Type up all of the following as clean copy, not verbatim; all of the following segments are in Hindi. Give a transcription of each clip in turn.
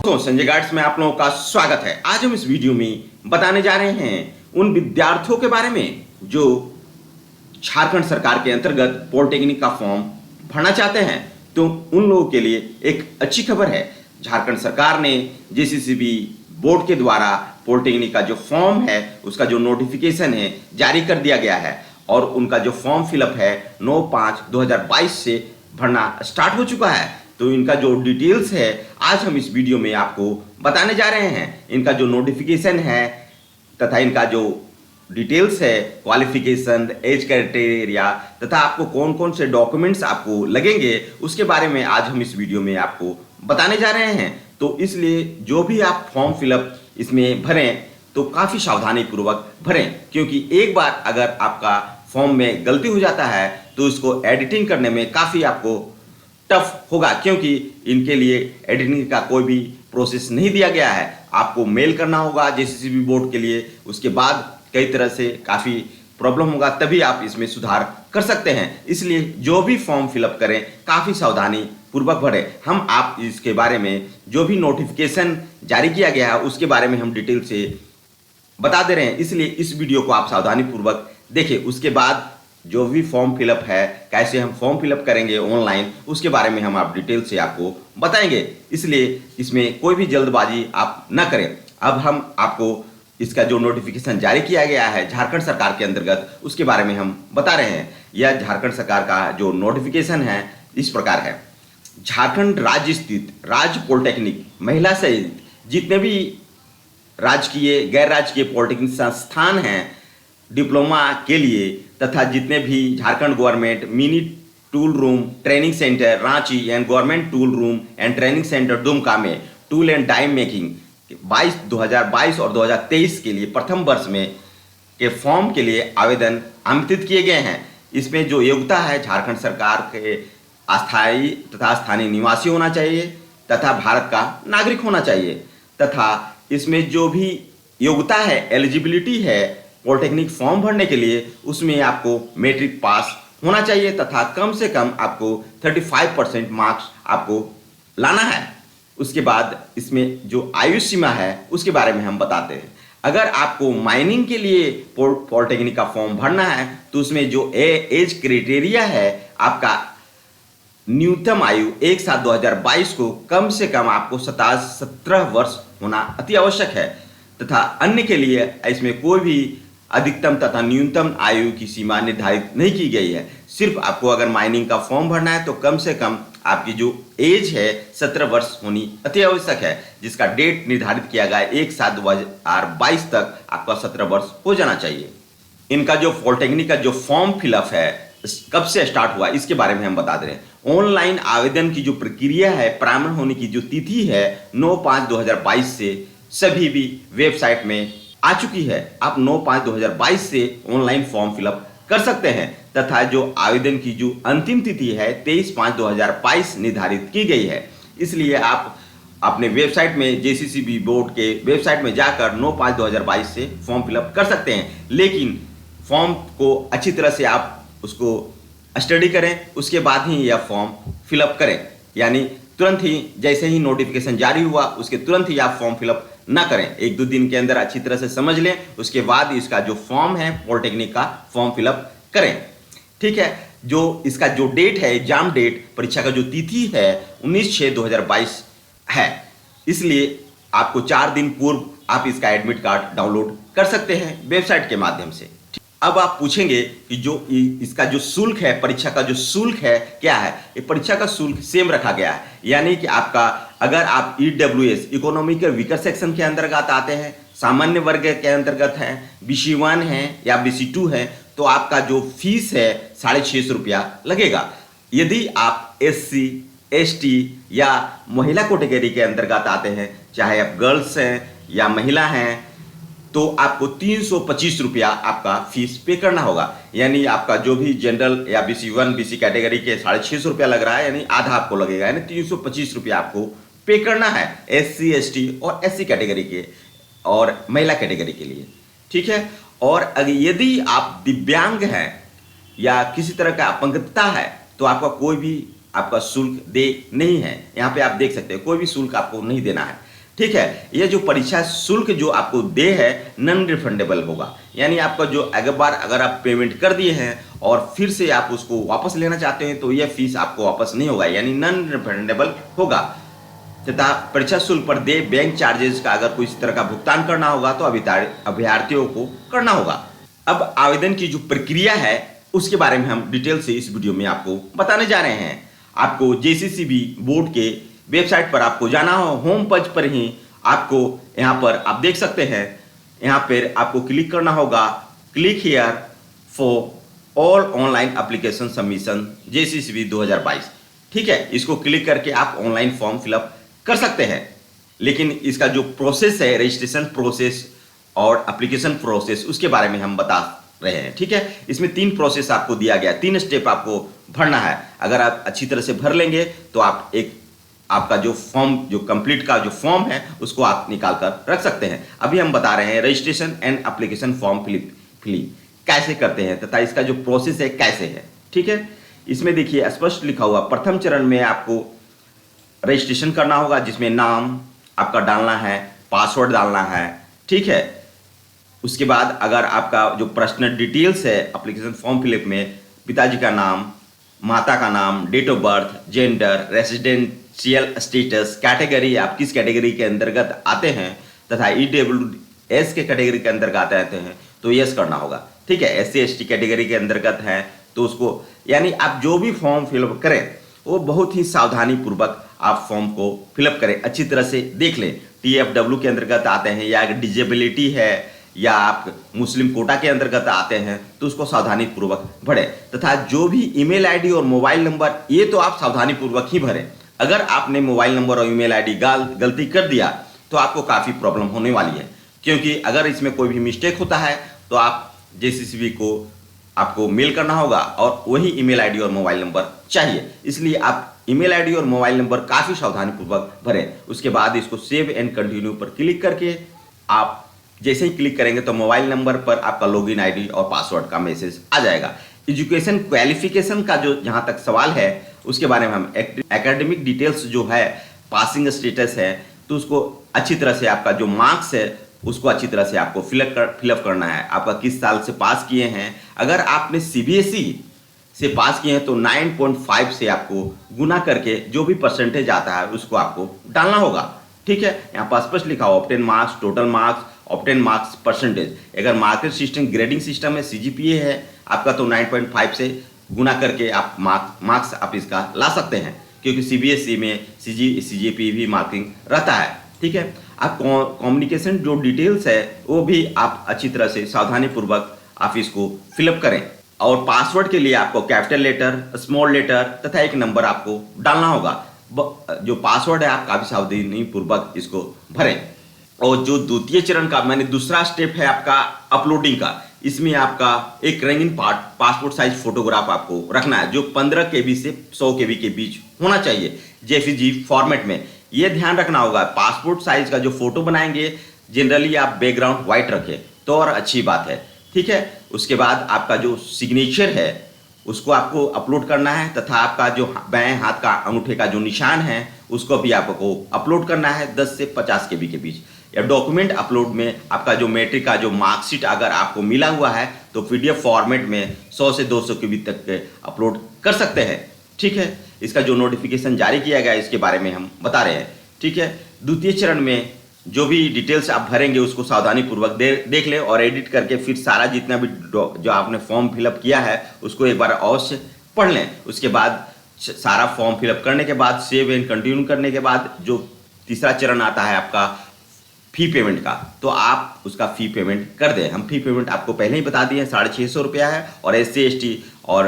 दोस्तों, संजय गाइड्स में आप लोगों का स्वागत है। आज हम इस वीडियो में बताने जा रहे हैं उन विद्यार्थियों के बारे में जो झारखंड सरकार के अंतर्गत पॉलिटेक्निक का फॉर्म भरना चाहते हैं। तो उन लोगों के लिए एक अच्छी खबर है। झारखंड सरकार ने जेसीसीबी बोर्ड के द्वारा पॉलिटेक्निक का जो फॉर्म है उसका जो नोटिफिकेशन है जारी कर दिया गया है और उनका जो फॉर्म फिलअप है 9/5/2022 से भरना स्टार्ट हो चुका है। तो इनका जो डिटेल्स है आज हम इस वीडियो में आपको बताने जा रहे हैं। इनका जो नोटिफिकेशन है तथा इनका जो डिटेल्स है, क्वालिफिकेशन, एज क्राइटेरिया तथा आपको कौन कौन से डॉक्यूमेंट्स आपको लगेंगे उसके बारे में आज हम इस वीडियो में आपको बताने जा रहे हैं। तो इसलिए जो भी आप फॉर्म फिलअप इसमें भरें तो काफ़ी सावधानी पूर्वक भरें, क्योंकि एक बार अगर आपका फॉर्म में गलती हो जाता है तो इसको एडिटिंग करने में काफ़ी आपको टफ होगा, क्योंकि इनके लिए एडिटिंग का कोई भी प्रोसेस नहीं दिया गया है। आपको मेल करना होगा जेसीसीबी बोर्ड के लिए, उसके बाद कई तरह से काफ़ी प्रॉब्लम होगा, तभी आप इसमें सुधार कर सकते हैं। इसलिए जो भी फॉर्म फिलअप करें काफ़ी सावधानी पूर्वक भरें। हम आप इसके बारे में जो भी नोटिफिकेशन जारी किया गया है उसके बारे में हम डिटेल से बता दे रहे हैं, इसलिए इस वीडियो को आप सावधानी पूर्वक देखिए। उसके बाद जो भी फॉर्म फिलअप है, कैसे हम फॉर्म फिलअप करेंगे ऑनलाइन, उसके बारे में हम आप डिटेल से आपको बताएंगे। इसलिए इसमें कोई भी जल्दबाजी आप ना करें। अब हम आपको इसका जो नोटिफिकेशन जारी किया गया है झारखंड सरकार के अंतर्गत उसके बारे में हम बता रहे हैं। यह झारखंड सरकार का जो नोटिफिकेशन है इस प्रकार है। झारखंड राज्य स्थित राज्य पॉलिटेक्निक महिला सहित जितने भी राजकीय गैर राजकीय पॉलिटेक्निक संस्थान हैं डिप्लोमा के लिए तथा जितने भी Jharkhand government mini tool room training centre Ranchi and government tool room and training centre Dumka में टूल एंड डाई मेकिंग 2022 और 2023 के लिए प्रथम वर्ष में के फॉर्म के लिए आवेदन आमंत्रित किए गए हैं। इसमें जो योग्यता है झारखंड सरकार के अस्थायी तथा स्थानीय निवासी होना चाहिए तथा भारत का नागरिक होना चाहिए, तथा इसमें जो भी योग्यता है, एलिजिबिलिटी है पॉलिटेक्निक फॉर्म भरने के लिए, उसमें आपको मैट्रिक पास होना चाहिए तथा कम से कम आपको 35% मार्क्स आपको लाना है। उसके बाद इसमें जो आयु सीमा है उसके बारे में हम बताते हैं। अगर आपको माइनिंग के लिए पॉलिटेक्निक का फॉर्म भरना है तो उसमें जो एज क्राइटेरिया है, आपका न्यूनतम आयु 1/7/2022 को कम से कम आपको 17 वर्ष होना अति आवश्यक है, तथा अन्य के लिए इसमें कोई भी अधिकतम तथा न्यूनतम आयु की सीमा निर्धारित नहीं की गई है। सिर्फ आपको अगर माइनिंग का फॉर्म भरना है तो कम से कम आपकी जो एज है 17 वर्ष होनी अति आवश्यक है, जिसका डेट निर्धारित किया गया है 1/7/2022 तक आपका 17 वर्ष हो जाना चाहिए। इनका जो पॉलिटेक्निक का जो फॉर्म फिलअप है कब से स्टार्ट हुआ इसके बारे में हम बता दे रहे हैं। ऑनलाइन आवेदन की जो प्रक्रिया है, प्रारंभ होने की जो तिथि है 9/5/2022 से सभी भी वेबसाइट में आ चुकी है। आप 9/5/2022 से ऑनलाइन फॉर्म फिलअप कर सकते हैं, तथा जो आवेदन की जो अंतिम तिथि है 23/5/2022 निर्धारित की गई है। इसलिए आप अपने वेबसाइट में जेसीसीबी बोर्ड के वेबसाइट में जाकर 9/5/2022 से फॉर्म फिलअप कर सकते हैं, लेकिन फॉर्म को अच्छी तरह से आप उसको स्टडी करें, उसके बाद ही यह फॉर्म फिलअप करें। यानी तुरंत ही जैसे ही नोटिफिकेशन जारी हुआ उसके तुरंत ही आप फॉर्म फिलअप ना करें। 1-2 दिन के अंदर अच्छी तरह से समझ लें, उसके बाद इसका जो फॉर्म है पॉलिटेक्निक का फॉर्म फिलअप करें। ठीक है। जो इसका जो डेट है, एग्जाम डेट, परीक्षा का जो तिथि है 19/6/2022 है, इसलिए आपको 4 दिन पूर्व आप इसका एडमिट कार्ड डाउनलोड कर सकते हैं वेबसाइट के माध्यम से। अब आप पूछेंगे कि जो इसका जो शुल्क है, परीक्षा का जो शुल्क है क्या है। ये परीक्षा का शुल्क सेम रखा गया है, यानी कि आपका अगर आप EWS इकोनॉमिकल वीकर सेक्शन के अंतर्गत आते हैं, सामान्य वर्ग के अंतर्गत हैं, BC1 है या BC2 है, तो आपका जो फीस है 650 रुपया लगेगा। यदि आप SC ST या महिला कैटेगरी के अंतर्गत आते हैं, चाहे आप गर्ल्स हैं या महिला हैं, तो आपको 325 रुपया आपका फीस पे करना होगा। यानी आपका जो भी जनरल या BC1 BC कैटेगरी के 650 रुपया लग रहा है, यानी आधा आपको लगेगा, यानी 325 रुपया आपको पे करना है SC ST और SC कैटेगरी के और महिला कैटेगरी के लिए। ठीक है। और अगर यदि आप दिव्यांग हैं या किसी तरह का अपंगता है तो आपका कोई भी आपका शुल्क दे नहीं है। यहाँ पे आप देख सकते हैं कोई भी शुल्क आपको नहीं देना है। ठीक है। ये जो परीक्षा शुल्क जो आपको दे है नॉन रिफंडेबल होगा, यानी आपका जो अगर आप पेमेंट कर दिए हैं और फिर से आप उसको वापस लेना चाहते हैं तो यह फीस आपको वापस नहीं होगा, यानी नॉन रिफंडेबल होगा। तथा परीक्षा शुल्क पर दे बैंक चार्जेस का अगर कोई इस तरह का भुगतान करना होगा तो अभ्यर्थियों को करना होगा। अब आवेदन की जो प्रक्रिया है उसके बारे में हम डिटेल से इस वीडियो में आपको बताने जा रहे हैं। आपको जेसीसीबी बोर्ड के वेबसाइट पर आपको जाना हो, होम पेज पर ही आपको यहाँ पर आप देख सकते हैं, यहाँ पर आपको क्लिक करना होगा, click here for all online application submission JCCB 2022। ठीक है, इसको क्लिक करके आप ऑनलाइन फॉर्म फिलअप कर सकते हैं। लेकिन इसका जो प्रोसेस है, रजिस्ट्रेशन प्रोसेस और एप्लीकेशन प्रोसेस, उसके बारे में हम बता रहे हैं। ठीक है, इसमें 3 प्रोसेस आपको दिया गया, 3 स्टेप आपको भरना है। अगर आप अच्छी तरह से भर लेंगे तो आप आपका जो फॉर्म, जो कंप्लीट का जो फॉर्म है उसको आप निकाल कर रख सकते हैं। अभी हम बता रहे हैं registration and application form filling कैसे करते हैं तथा इसका जो प्रोसेस है कैसे है। ठीक है, इसमें देखिए स्पष्ट लिखा हुआ, प्रथम चरण में आपको रजिस्ट्रेशन करना होगा जिसमें नाम आपका डालना है, पासवर्ड डालना है। ठीक है, उसके बाद अगर आपका जो पर्सनल डिटेल्स है एप्लीकेशन फॉर्म फिलअप में, पिताजी का नाम, माता का नाम, date of birth, gender, residential status, category, आप किस कैटेगरी के अंतर्गत आते हैं तथा EWS के कैटेगरी के अंतर्गत आते हैं तो यस करना होगा। ठीक है, SC ST कैटेगरी के अंतर्गत है तो उसको, यानी आप जो भी फॉर्म फिलअप करें वो बहुत ही सावधानी पूर्वक आप फॉर्म को फिलअप करें, अच्छी तरह से देख लें। TFW के अंतर्गत आते हैं या डिजेबिलिटी है या आप मुस्लिम कोटा के अंतर्गत आते हैं तो उसको सावधानी पूर्वक भरें। तथा जो भी ईमेल आईडी और मोबाइल नंबर, ये तो आप सावधानी पूर्वक ही भरें। अगर आपने मोबाइल नंबर और ईमेल आईडी गलती कर दिया तो आपको काफ़ी प्रॉब्लम होने वाली है, क्योंकि अगर इसमें कोई भी मिस्टेक होता है तो आप जेसीसीबी को आपको मेल करना होगा और वही ईमेल आईडी और मोबाइल नंबर चाहिए। इसलिए आप ईमेल आईडी और मोबाइल नंबर काफ़ी सावधानी पूर्वक भरें। उसके बाद इसको सेव एंड कंटिन्यू पर क्लिक करके आप जैसे ही क्लिक करेंगे तो मोबाइल नंबर पर आपका लॉगिन आईडी और पासवर्ड का मैसेज आ जाएगा। एजुकेशन क्वालिफिकेशन का जो जहाँ तक सवाल है उसके बारे में हम एकेडमिक डिटेल्स जो है, पासिंग स्टेटस है, तो उसको अच्छी तरह से आपका जो मार्क्स है उसको अच्छी तरह से आपको फिलअप करना है। आपका किस साल से पास किए हैं, अगर आपने CBSE से पास किए हैं तो 9.5 से आपको गुना करके जो भी परसेंटेज आता है उसको आपको डालना होगा। ठीक है, यहाँ पर स्पष्ट लिखा हो obtain marks, total marks, obtain marks percentage. अगर मार्केट सिस्टम ग्रेडिंग सिस्टम है, CGPA है आपका तो 9.5 से गुना करके आप मार्क्स आप इसका ला सकते हैं, क्योंकि CBSE में CGPA भी मार्किंग रहता है। ठीक है, आप कम्युनिकेशन जो डिटेल्स है वो भी आप अच्छी तरह से सावधानी पूर्वक आप इसको फिलअप करें। और पासवर्ड के लिए आपको कैपिटल लेटर, स्मॉल लेटर तथा एक नंबर आपको डालना होगा। जो पासवर्ड है आप काफ़ी सावधानी पूर्वक इसको भरें। और जो द्वितीय चरण का मैंने दूसरा स्टेप है आपका अपलोडिंग का, इसमें आपका एक रंगीन पासपोर्ट साइज फोटोग्राफ आपको रखना है जो 15 KB से 100 KB के बीच होना चाहिए JPG फॉर्मेट में। ये ध्यान रखना होगा, पासपोर्ट साइज का जो फोटो बनाएंगे जनरली आप बैकग्राउंड व्हाइट रखें तो और अच्छी बात है। ठीक है, उसके बाद आपका जो सिग्नेचर है उसको आपको अपलोड करना है तथा आपका जो बाएं हाथ का अंगूठे का जो निशान है उसको भी आपको अपलोड करना है 10 से 50 KB के बीच। या डॉक्यूमेंट अपलोड में आपका जो मैट्रिक का जो मार्कशीट अगर आपको मिला हुआ है तो PDF फॉर्मेट में 100 से 200 KB तक के अपलोड कर सकते हैं। ठीक है, इसका जो नोटिफिकेशन जारी किया गया है इसके बारे में हम बता रहे हैं। ठीक है, द्वितीय चरण में जो भी डिटेल्स आप भरेंगे उसको सावधानी पूर्वक देख लें और एडिट करके फिर सारा जितना भी जो आपने फॉर्म फिलअप किया है उसको एक बार अवश्य पढ़ लें। उसके बाद सारा फॉर्म फिलअप करने के बाद सेव एंड कंटिन्यू करने के बाद जो तीसरा चरण आता है आपका फी पेमेंट का, तो आप उसका फी पेमेंट कर दें। हम फी पेमेंट आपको पहले ही बता दिए हैं, 650 रुपया है और SC ST और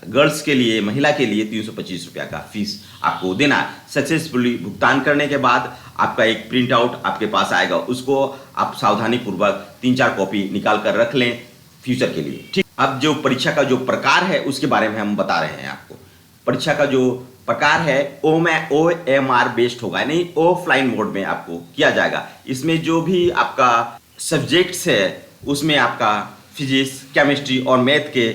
गर्ल्स के लिए, महिला के लिए 325 रुपया का फीस आपको देना है। सक्सेसफुली भुगतान करने के बाद आपका एक प्रिंट आउट आपके पास आएगा, उसको आप सावधानी पूर्वक 3-4 कॉपी निकाल कर रख लें फ्यूचर के लिए। ठीक, अब जो परीक्षा का जो प्रकार है उसके बारे में हम बता रहे हैं आपको। परीक्षा का जो प्रकार है OMR बेस्ड होगा, नहीं ऑफलाइन मोड में आपको किया जाएगा। इसमें जो भी आपका सब्जेक्ट्स है उसमें आपका फिजिक्स, केमिस्ट्री और मैथ के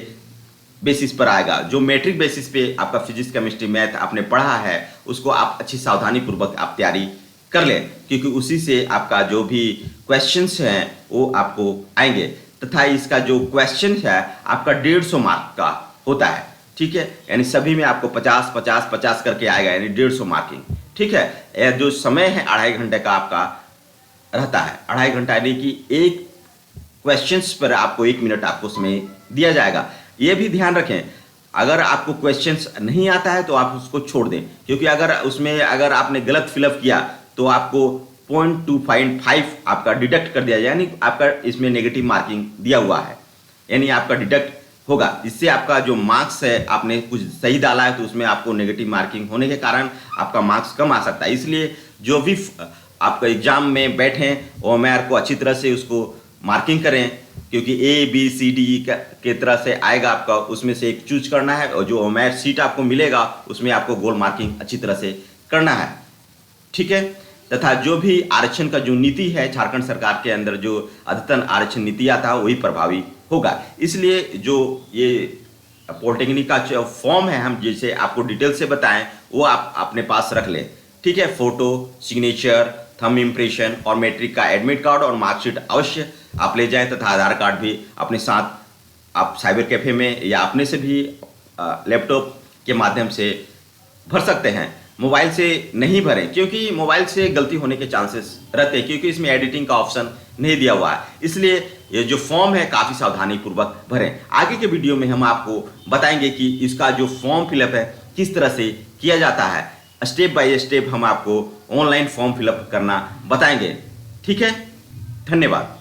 बेसिस पर आएगा। जो मैट्रिक बेसिस पे आपका फिजिक्स, केमिस्ट्री, मैथ आपने पढ़ा है उसको आप अच्छी सावधानी पूर्वक आप तैयारी कर ले, क्योंकि उसी से आपका जो भी क्वेश्चंस हैं वो आपको आएंगे। तथा इसका जो क्वेश्चन है आपका 150 मार्क का होता है, ठीक है। यानी सभी में आपको 50 50 50 करके आएगा, यानी 150 मार्किंग, ठीक है। यह जो समय है 2.5 घंटे का आपका रहता है। 2.5 घंटा यानी कि एक क्वेश्चंस पर आपको 1 मिनट आपको समय दिया जाएगा। ये भी ध्यान रखें, अगर आपको क्वेश्चंस नहीं आता है तो आप उसको छोड़ दें, क्योंकि अगर आपने गलत फिलअप किया तो आपको 0.25 आपका डिडक्ट कर दिया जाए, यानी आपका इसमें नेगेटिव मार्किंग दिया हुआ है, यानी आपका डिडक्ट होगा। इससे आपका जो मार्क्स है, आपने कुछ सही डाला है तो उसमें आपको नेगेटिव मार्किंग होने के कारण आपका मार्क्स कम आ सकता है। इसलिए जो भी आपका एग्जाम में बैठे ओएमआर को अच्छी तरह से उसको मार्किंग करें, क्योंकि ABCD के तरह से आएगा आपका, उसमें से एक चूज करना है और जो ओएमआर सीट आपको मिलेगा उसमें आपको गोल मार्किंग अच्छी तरह से करना है, ठीक है। तथा जो भी आरक्षण का जो नीति है झारखंड सरकार के अंदर, जो अद्यतन आरक्षण नीति आता है वही प्रभावी होगा। इसलिए जो ये पॉलिटेक्निक का जो फॉर्म है, हम जैसे आपको डिटेल से बताएं वो आप अपने पास रख लें, ठीक है। फोटो, सिग्नेचर, थंब इम्प्रेशन और मैट्रिक का एडमिट कार्ड और मार्कशीट अवश्य आप ले जाएं, तथा आधार कार्ड भी अपने साथ आप साइबर कैफे में या अपने से भी लैपटॉप के माध्यम से भर सकते हैं। मोबाइल से नहीं भरें, क्योंकि मोबाइल से गलती होने के चांसेस रहते हैं, क्योंकि इसमें एडिटिंग का ऑप्शन नहीं दिया हुआ है। इसलिए ये जो फॉर्म है काफ़ी सावधानी पूर्वक भरें। आगे के वीडियो में हम आपको बताएंगे कि इसका जो फॉर्म फिलअप है किस तरह से किया जाता है। स्टेप बाय स्टेप हम आपको ऑनलाइन फॉर्म फिलअप करना बताएंगे, ठीक है। धन्यवाद।